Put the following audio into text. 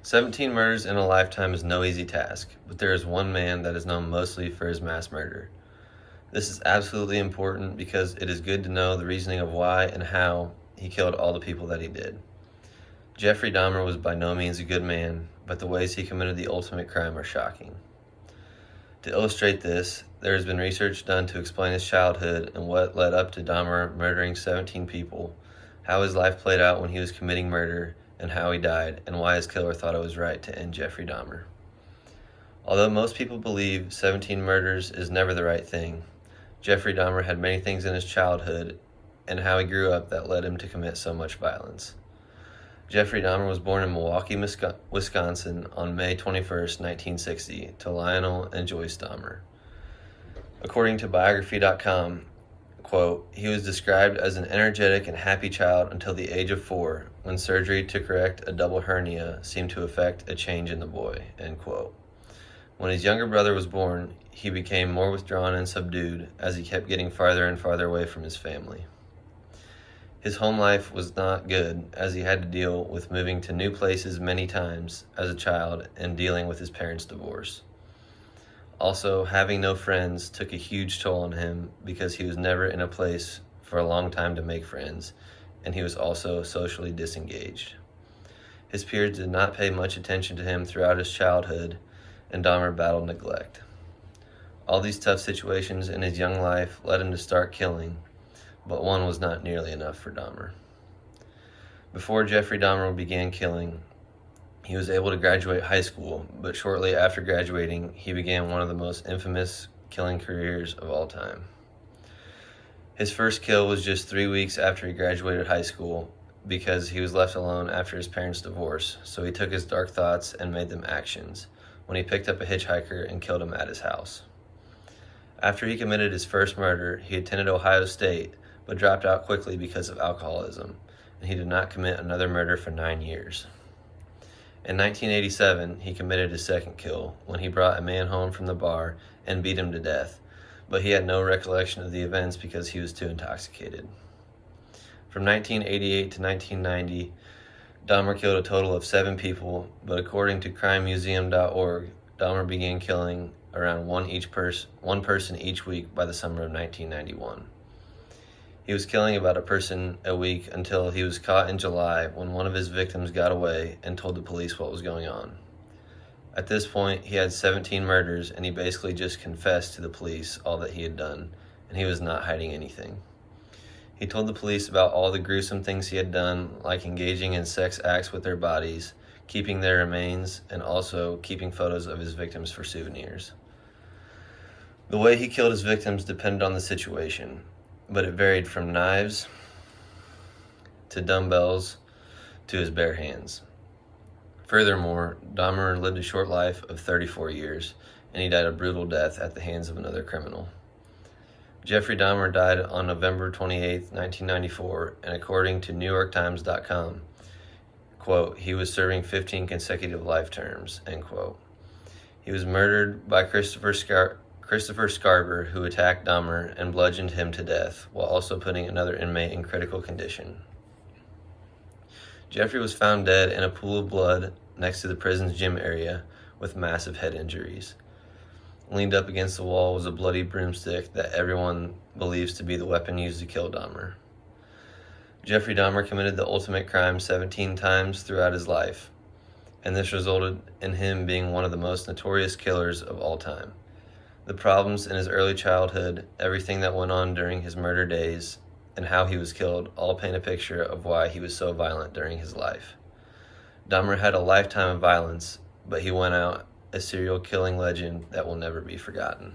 17 murders in a lifetime is no easy task, but there is one man that is known mostly for his mass murder. This is absolutely important because it is good to know the reasoning of why and how he killed all the people that he did. Jeffrey Dahmer was by no means a good man, but the ways he committed the ultimate crime are shocking. To illustrate this, there has been research done to explain his childhood and what led up to Dahmer murdering 17 people, how his life played out when he was committing murder, and how he died, and why his killer thought it was right to end Jeffrey Dahmer. Although most people believe 17 murders is never the right thing, Jeffrey Dahmer had many things in his childhood and how he grew up that led him to commit so much violence. Jeffrey Dahmer was born in Milwaukee, Wisconsin on May 21, 1960, to Lionel and Joyce Dahmer. According to biography.com, quote, he was described as an energetic and happy child until the age of 4, when surgery to correct a double hernia seemed to effect a change in the boy, end quote. When his younger brother was born, he became more withdrawn and subdued as he kept getting farther and farther away from his family. His home life was not good, as he had to deal with moving to new places many times as a child and dealing with his parents' divorce. Also, having no friends took a huge toll on him because he was never in a place for a long time to make friends, and he was also socially disengaged. His peers did not pay much attention to him throughout his childhood, and Dahmer battled neglect. All these tough situations in his young life led him to start killing, but one was not nearly enough for Dahmer. Before Jeffrey Dahmer began killing, he was able to graduate high school, but shortly after graduating, he began one of the most infamous killing careers of all time. His first kill was just 3 weeks after he graduated high school because he was left alone after his parents' divorce, so he took his dark thoughts and made them actions when he picked up a hitchhiker and killed him at his house. After he committed his first murder, he attended Ohio State, but dropped out quickly because of alcoholism, and he did not commit another murder for 9 years. In 1987, he committed his second kill when he brought a man home from the bar and beat him to death, but he had no recollection of the events because he was too intoxicated. From 1988 to 1990, Dahmer killed a total of 7 people, but according to crimemuseum.org, Dahmer began killing around one person each week by the summer of 1991. He was killing about a person a week until he was caught in July when one of his victims got away and told the police what was going on. At this point, he had 17 murders, and he basically just confessed to the police all that he had done, and he was not hiding anything. He told the police about all the gruesome things he had done, like engaging in sex acts with their bodies, keeping their remains, and also keeping photos of his victims for souvenirs. The way he killed his victims depended on the situation, but it varied from knives to dumbbells to his bare hands. Furthermore, Dahmer lived a short life of 34 years, and he died a brutal death at the hands of another criminal. Jeffrey Dahmer died on November 28, 1994, and according to NewYorkTimes.com, quote, he was serving 15 consecutive life terms, end quote. He was murdered by Christopher Scarver, who attacked Dahmer and bludgeoned him to death, while also putting another inmate in critical condition. Jeffrey was found dead in a pool of blood next to the prison's gym area with massive head injuries. Leaned up against the wall was a bloody broomstick that everyone believes to be the weapon used to kill Dahmer. Jeffrey Dahmer committed the ultimate crime 17 times throughout his life, and this resulted in him being one of the most notorious killers of all time. The problems in his early childhood, everything that went on during his murder days, and how he was killed all paint a picture of why he was so violent during his life. Dahmer had a lifetime of violence, but he went out a serial killing legend that will never be forgotten.